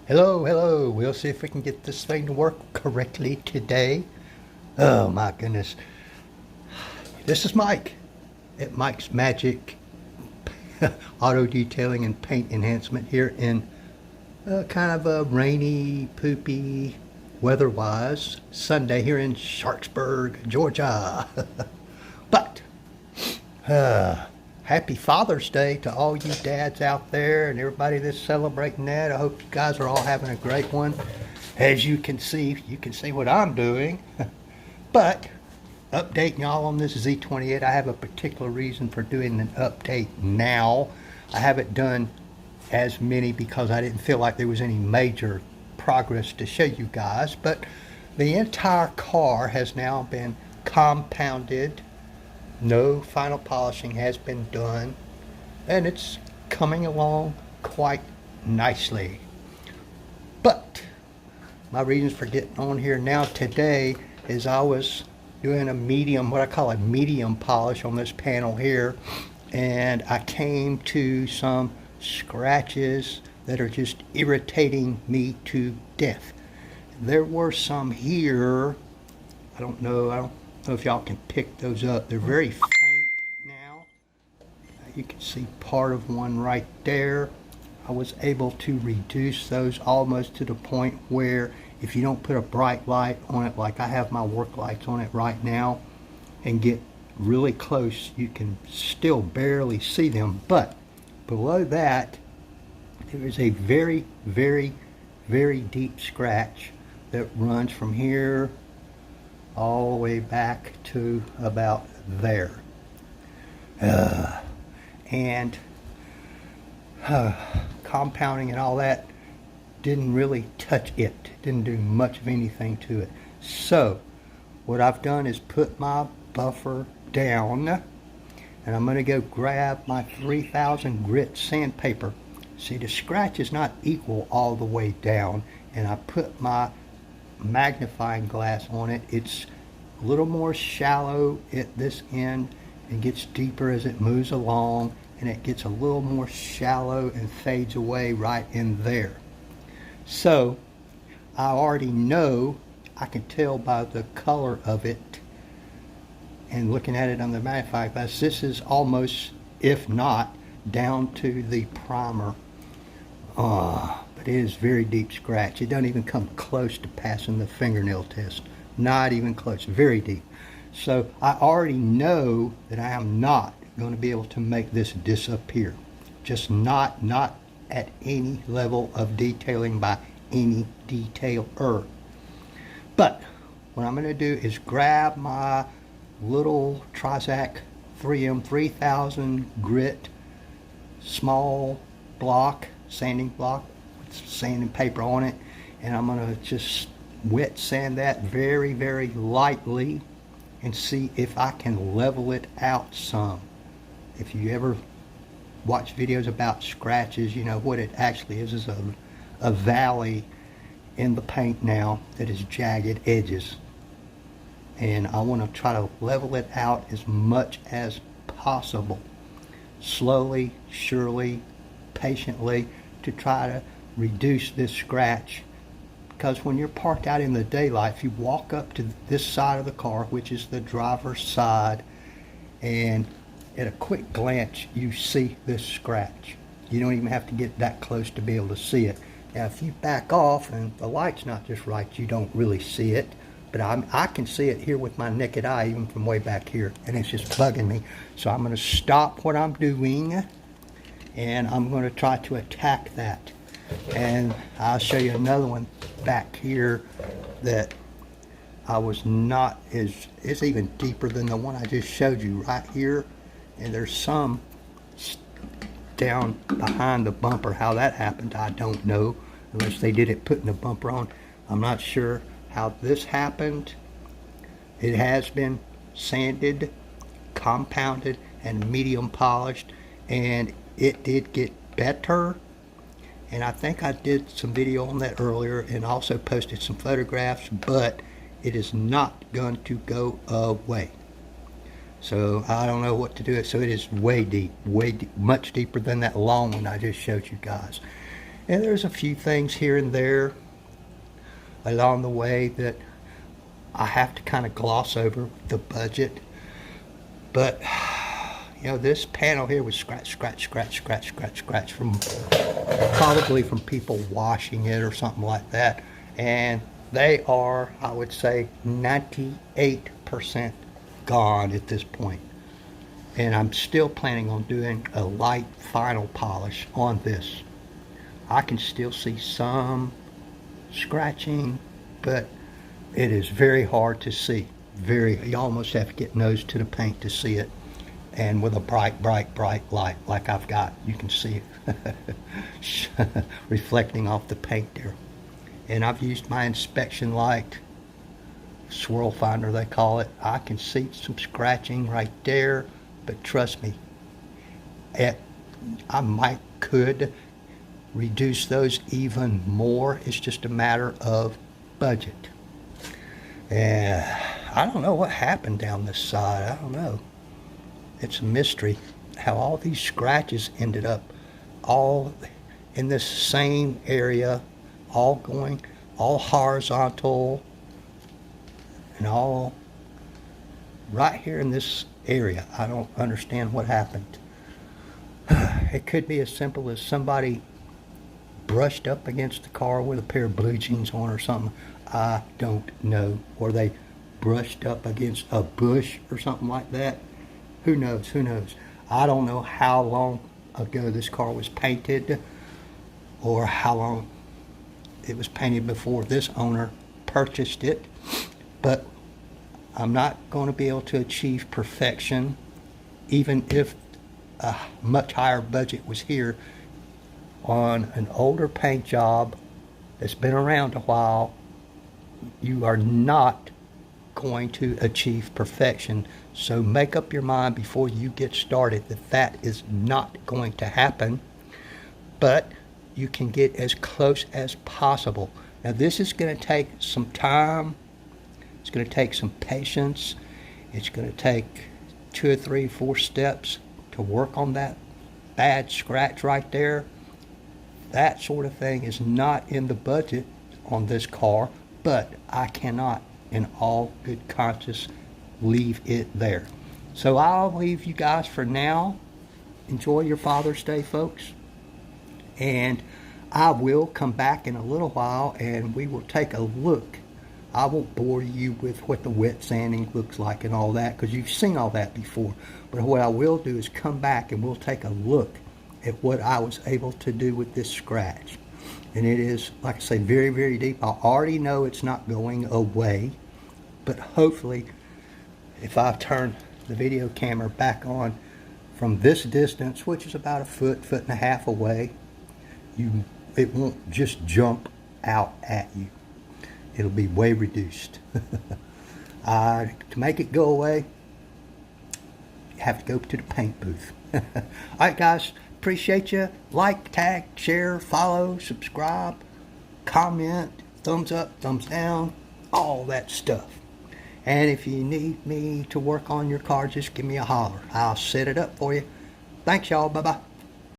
Hello, hello. We'll see if we can get this thing to work correctly today. Oh my goodness. This is Mike at Mike's Magic Auto Detailing and Paint Enhancement here in kind of a rainy, poopy, weather-wise Sunday here in Sharpsburg, Georgia. But happy Father's Day to all you dads out there and everybody that's celebrating that. I hope you guys are all having a great one. As you can see what I'm doing. But updating y'all on this Z28, I have a particular reason for doing an update now. I haven't done as many because I didn't feel like there was any major progress to show you guys, but the entire car has now been compounded. No final polishing has been done, and it's coming along quite nicely. But my reasons for getting on here now today is I was doing a medium, what I call a medium polish on this panel here, and I came to some scratches that are just irritating me to death. There were some here. I don't know if y'all can pick those up. They're very faint now. You can see part of one right there. I was able to reduce those almost to the point where if you don't put a bright light on it, like I have my work lights on it right now, and get really close, you can still barely see them. But below that, there is a very, very, very deep scratch that runs from here all the way back to about there. And compounding and all that didn't really touch it. Didn't do much of anything to it. So what I've done is put my buffer down, and I'm going to go grab my 3000 grit sandpaper. See, the scratch is not equal all the way down, and I put my magnifying glass on it. It's a little more shallow at this end and gets deeper as it moves along, and it gets a little more shallow and fades away right in there. So I already know, I can tell by the color of it and looking at it on the magnifying glass, this is almost, if not, down to the primer. But it is very deep scratch. It doesn't even come close to passing the fingernail test. Not even close, very deep. So I already know that I am not going to be able to make this disappear. Just not at any level of detailing by any detailer. But what I'm going to do is grab my little Trizac 3M 3000 grit small block, sanding block with sanding paper on it, and I'm going to just wet sand that very, very lightly and see if I can level it out some. If you ever watch videos about scratches, you know what it actually is a valley in the paint now that is jagged edges. And I want to try to level it out as much as possible. Slowly, surely, patiently, to try to reduce this scratch. Because when you're parked out in the daylight, if you walk up to this side of the car, which is the driver's side, and at a quick glance you see this scratch. You don't even have to get that close to be able to see it. Now if you back off and the light's not just right, you don't really see it. But I can see it here with my naked eye, even from way back here, and it's just bugging me. So I'm going to stop what I'm doing, and I'm going to try to attack that. And I'll show you another one back here that I was not, is even deeper than the one I just showed you right here. And there's some down behind the bumper. How that happened, I don't know, unless they did it putting the bumper on. I'm not sure how this happened. It has been sanded, compounded, and medium polished, and it did get better. And I think I did some video on that earlier and also posted some photographs, but it is not going to go away. So I don't know what to do. So it is way deep, much deeper than that long one I just showed you guys. And there's a few things here and there along the way that I have to kind of gloss over the budget. But, you know, this panel here was scratch from probably from people washing it or something like that. And they are, I would say, 98% gone at this point. And I'm still planning on doing a light final polish on this. I can still see some scratching, but it is very hard to see. You almost have to get nose to the paint to see it. And with a bright light like I've got, you can see it reflecting off the paint there. And I've used my inspection light, swirl finder they call it. I can see some scratching right there, but trust me, I could reduce those even more. It's just a matter of budget. And I don't know what happened down this side. I don't know. It's a mystery how all these scratches ended up all in this same area, all horizontal, and all right here in this area. I don't understand what happened. It could be as simple as somebody brushed up against the car with a pair of blue jeans on or something. I don't know. Or they brushed up against a bush or something like that. Who knows? I don't know how long ago this car was painted or how long it was painted before this owner purchased it, but I'm not going to be able to achieve perfection even if a much higher budget was here on an older paint job that's been around a while. You are not going to achieve perfection. So make up your mind before you get started that is not going to happen, but you can get as close as possible. Now this is going to take some time. It's going to take some patience. It's going to take 2 or 3, 4 steps to work on that bad scratch right there. That sort of thing is not in the budget on this car, but I cannot in all good conscience leave it there. So I'll leave you guys for now. Enjoy your Father's Day, folks. And I will come back in a little while and we will take a look. I won't bore you with what the wet sanding looks like and all that, because you've seen all that before. But what I will do is come back and we'll take a look at what I was able to do with this scratch. And it is, like I say, very deep. I already know it's not going away, but hopefully if I turn the video camera back on from this distance, which is about a foot and a half away, it won't just jump out at you. It'll be way reduced. To make it go away, you have to go to the paint booth. Alright guys, appreciate you. Like, tag, share, follow, subscribe, comment, thumbs up, thumbs down, all that stuff. And if you need me to work on your car, just give me a holler. I'll set it up for you. Thanks y'all. Bye-bye.